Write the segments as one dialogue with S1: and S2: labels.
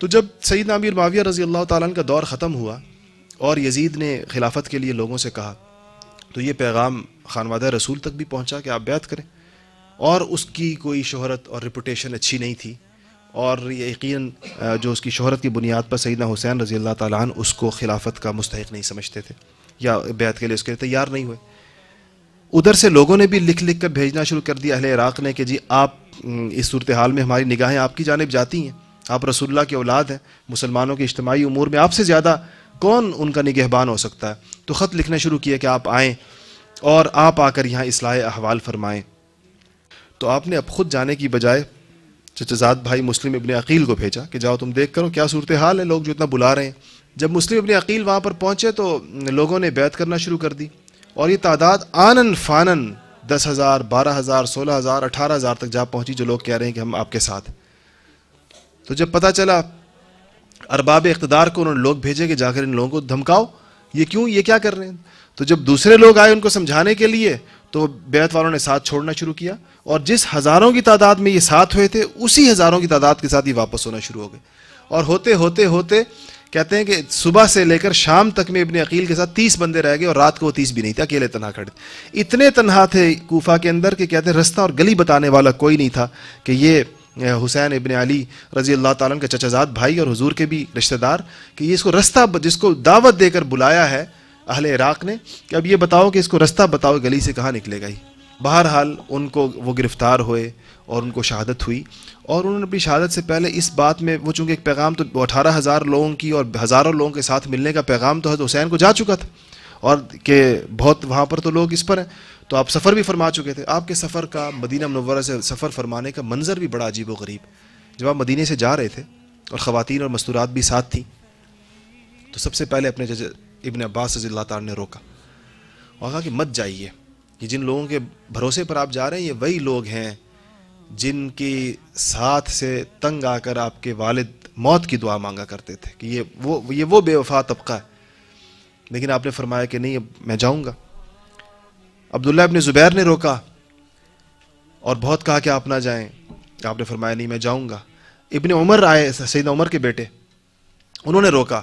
S1: تو جب سیدنا امیر معاویہ رضی اللہ تعالیٰ عنہ کا دور ختم ہوا اور یزید نے خلافت کے لیے لوگوں سے کہا تو یہ پیغام خانوادہ رسول تک بھی پہنچا کہ آپ بیعت کریں، اور اس کی کوئی شہرت اور ریپوٹیشن اچھی نہیں تھی، اور یقیناً جو اس کی شہرت کی بنیاد پر سیدنا حسین رضی اللہ تعالیٰ عنہ اس کو خلافت کا مستحق نہیں سمجھتے تھے یا بیعت کے لیے اس کے لیے تیار نہیں ہوئے۔ ادھر سے لوگوں نے بھی لکھ لکھ کر بھیجنا شروع کر دیا اہل عراق نے کہ جی آپ اس صورتحال میں ہماری نگاہیں آپ کی جانب جاتی ہیں، آپ رسول اللہ کی اولاد ہیں، مسلمانوں کے اجتماعی امور میں آپ سے زیادہ کون ان کا نگہبان ہو سکتا ہے۔ تو خط لکھنا شروع کیا کہ آپ آئیں اور آپ آ کر یہاں اصلاح احوال فرمائیں۔ تو آپ نے اب خود جانے کی بجائے چچا زاد بھائی مسلم ابن عقیل کو بھیجا کہ جاؤ تم دیکھ کرو کیا صورتحال ہے، لوگ جو اتنا بلا رہے ہیں۔ جب مسلم ابن عقیل وہاں پر پہنچے تو لوگوں نے بیعت کرنا شروع کر دی، اور یہ تعداد آنن فانن 10,000 12,000 16,000 18,000 تک جا پہنچی، جو لوگ کہہ رہے ہیں کہ ہم آپ کے ساتھ ہیں۔ تو جب پتہ چلا ارباب اقتدار کو انہوں نے لوگ بھیجے کہ جا کر ان لوگوں کو دھمکاؤ، یہ کیوں، یہ کیا کر رہے ہیں۔ تو جب دوسرے لوگ آئے ان کو سمجھانے کے لیے تو بیعت والوں نے ساتھ چھوڑنا شروع کیا، اور جس ہزاروں کی تعداد میں یہ ساتھ ہوئے تھے اسی ہزاروں کی تعداد کے ساتھ یہ واپس ہونا شروع ہو گئے، اور ہوتے ہوتے ہوتے کہتے ہیں کہ صبح سے لے کر شام تک میں ابن عقیل کے ساتھ 30 بندے رہ گئے، اور رات کو وہ 30 بھی نہیں تھے، اکیلے تنہا کھڑے تھے۔ اتنے تنہا تھے کوفہ کے اندر کہ کہتے ہیں رستہ اور گلی بتانے والا کوئی نہیں تھا کہ یہ حسین ابن علی رضی اللہ تعالیٰ عنہ کا چچا زاد بھائی اور حضور کے بھی رشتہ دار، کہ یہ اس کو رستہ، جس کو دعوت دے کر بلایا ہے اہل عراق نے، کہ اب یہ بتاؤ کہ اس کو رستہ بتاؤ گلی سے کہاں نکلے گا ہی۔ بہرحال ان کو وہ گرفتار ہوئے اور ان کو شہادت ہوئی، اور انہوں نے اپنی شہادت سے پہلے اس بات میں وہ چونکہ ایک پیغام تو 18,000 لوگوں کی اور ہزاروں لوگوں کے ساتھ ملنے کا پیغام تو حضرت حسین کو جا چکا تھا، اور کہ بہت وہاں پر تو لوگ اس پر ہیں، تو آپ سفر بھی فرما چکے تھے۔ آپ کے سفر کا، مدینہ منورہ سے سفر فرمانے کا منظر بھی بڑا عجیب و غریب۔ جب آپ مدینے سے جا رہے تھے اور خواتین اور مستورات بھی ساتھ تھیں، تو سب سے پہلے اپنے ابن عباس رضی اللہ تعالیٰ نے روکا اور کہا کہ مت جائیے، یہ جن لوگوں کے بھروسے پر آپ جا رہے ہیں یہ وہی لوگ ہیں جن کی ساتھ سے تنگ آ کر آپ کے والد موت کی دعا مانگا کرتے تھے، کہ یہ وہ بے وفا طبقہ ہے۔ لیکن آپ نے فرمایا کہ نہیں، اب میں جاؤں گا۔ عبداللہ ابن زبیر نے روکا اور بہت کہا کہ آپ نہ جائیں، آپ نے فرمایا نہیں میں جاؤں گا۔ ابن عمر آئے، سیدنا عمر کے بیٹے، انہوں نے روکا،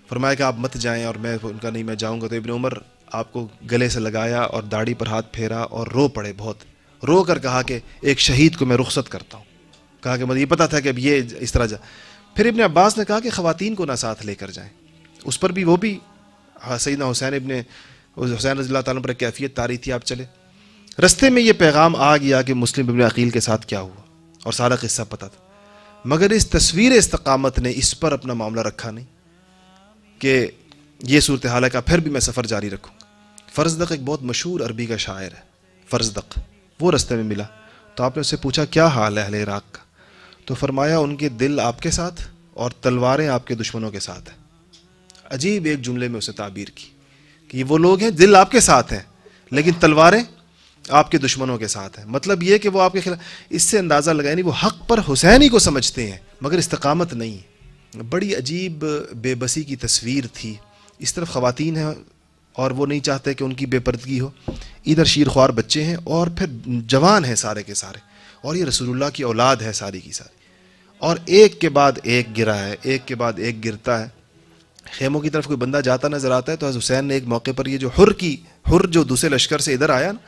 S1: فرمایا کہ آپ مت جائیں، اور میں ان کا نہیں میں جاؤں گا۔ تو ابن عمر آپ کو گلے سے لگایا اور داڑھی پر ہاتھ پھیرا اور رو پڑے، بہت رو کر کہا کہ ایک شہید کو میں رخصت کرتا ہوں۔ کہا کہ مجھے یہ پتا تھا کہ اب یہ اس طرح جا۔ پھر ابن عباس نے کہا کہ خواتین کو نہ ساتھ لے کر جائیں، اس پر بھی وہ بھی سیدنا حسین رضی اللہ تعالیٰ پر کیفیت طاری تھی، آپ چلے۔ رستے میں یہ پیغام آ گیا کہ مسلم ابن عقیل کے ساتھ کیا ہوا، اور سارا قصہ پتہ تھا، مگر اس تصویر استقامت نے اس پر اپنا معاملہ رکھا نہیں کہ یہ صورتحال ہے کہ پھر بھی میں سفر جاری رکھوں۔ فرزدق ایک بہت مشہور عربی کا شاعر ہے، فرزدق، وہ رستے میں ملا، تو آپ نے اس سے پوچھا کیا حال ہے اہل عراق کا، تو فرمایا ان کے دل آپ کے ساتھ اور تلواریں آپ کے دشمنوں کے ساتھ ہیں۔ عجیب ایک جملے میں اسے تعبیر کی کہ یہ وہ لوگ ہیں دل آپ کے ساتھ ہیں لیکن تلواریں آپ کے دشمنوں کے ساتھ ہیں۔ مطلب یہ کہ وہ آپ کے خلاف، اس سے اندازہ لگائے نہیں، وہ حق پر حسین ہی کو سمجھتے ہیں مگر استقامت نہیں۔ بڑی عجیب بے بسی کی تصویر تھی۔ اس طرف خواتین ہیں اور وہ نہیں چاہتے کہ ان کی بے پردگی ہو، ادھر شیر خوار بچے ہیں اور پھر جوان ہیں سارے کے سارے، اور یہ رسول اللہ کی اولاد ہے ساری کی ساری، اور ایک کے بعد ایک گرا ہے، ایک کے بعد ایک گرتا ہے۔ خیموں کی طرف کوئی بندہ جاتا نظر آتا ہے تو حضرت حسین نے ایک موقع پر یہ جو حر جو دوسرے لشکر سے ادھر آیا نا،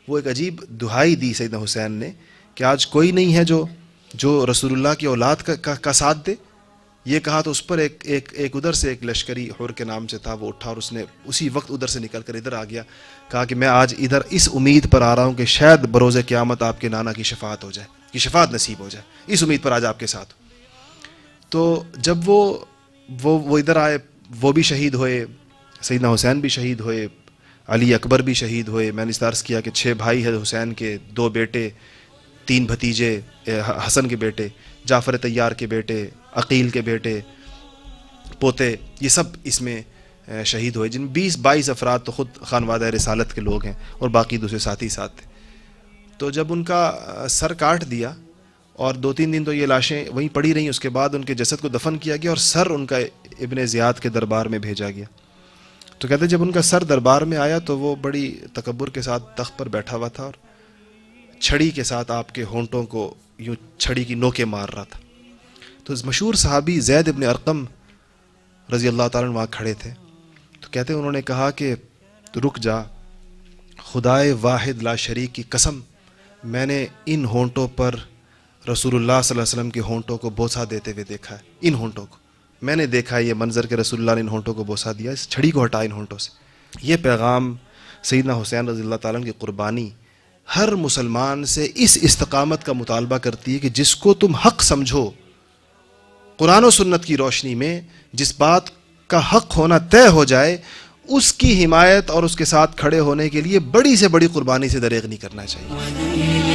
S1: وہ ایک عجیب دہائی دی سیدنا حسین نے کہ آج کوئی نہیں ہے جو رسول اللہ کی اولاد کا ساتھ دے۔ یہ کہا تو اس پر ایک ادھر سے ایک لشکری حر کے نام سے تھا، وہ اٹھا اور اس نے اسی وقت ادھر سے نکل کر ادھر آ گیا، کہا کہ میں آج ادھر اس امید پر آ رہا ہوں کہ شاید بروز قیامت آپ کے نانا کی شفاعت ہو جائے، کی شفاعت نصیب ہو جائے، اس امید پر آج آپ کے ساتھ۔ تو جب وہ ادھر آئے، وہ بھی شہید ہوئے، سیدنا حسین بھی شہید ہوئے، علی اکبر بھی شہید ہوئے۔ میں نے اس عرض کیا کہ 6 بھائی ہیں حسین کے، 2 بیٹے، 3 بھتیجے، حسن کے بیٹے، جعفر طیار کے بیٹے، عقیل کے بیٹے، پوتے، یہ سب اس میں شہید ہوئے، جن 20-22 افراد تو خود خانوادہ رسالت کے لوگ ہیں اور باقی دوسرے ساتھی ساتھ تھے۔ تو جب ان کا سر کاٹ دیا اور 2-3 دن تو یہ لاشیں وہیں پڑی رہیں، اس کے بعد ان کے جسد کو دفن کیا گیا اور سر ان کا ابن زیاد کے دربار میں بھیجا گیا۔ تو کہتے ہیں جب ان کا سر دربار میں آیا تو وہ بڑی تکبر کے ساتھ تخت پر بیٹھا ہوا تھا اور چھڑی کے ساتھ آپ کے ہونٹوں کو یوں چھڑی کی نوکیں مار رہا تھا۔ تو مشہور صحابی زید ابن ارقم رضی اللہ تعالیٰ عنہ وہاں کھڑے تھے، تو کہتے ہیں انہوں نے کہا کہ تو رک جا، خدائے واحد لا شریک کی قسم، میں نے ان ہونٹوں پر رسول اللہ صلی اللہ علیہ وسلم کے ہونٹوں کو بوسہ دیتے ہوئے دیکھا ہے، ان ہونٹوں کو میں نے دیکھا ہے، یہ منظر کہ رسول اللہ نے ان ہونٹوں کو بوسہ دیا، اس چھڑی کو ہٹا ان ہونٹوں سے۔ یہ پیغام سیدنا حسین رضی اللہ تعالیٰ عنہ کی قربانی ہر مسلمان سے اس استقامت کا مطالبہ کرتی ہے کہ جس کو تم حق سمجھو، قرآن و سنت کی روشنی میں جس بات کا حق ہونا طے ہو جائے، اس کی حمایت اور اس کے ساتھ کھڑے ہونے کے لیے بڑی سے بڑی قربانی سے دریغ نہیں کرنا چاہیے۔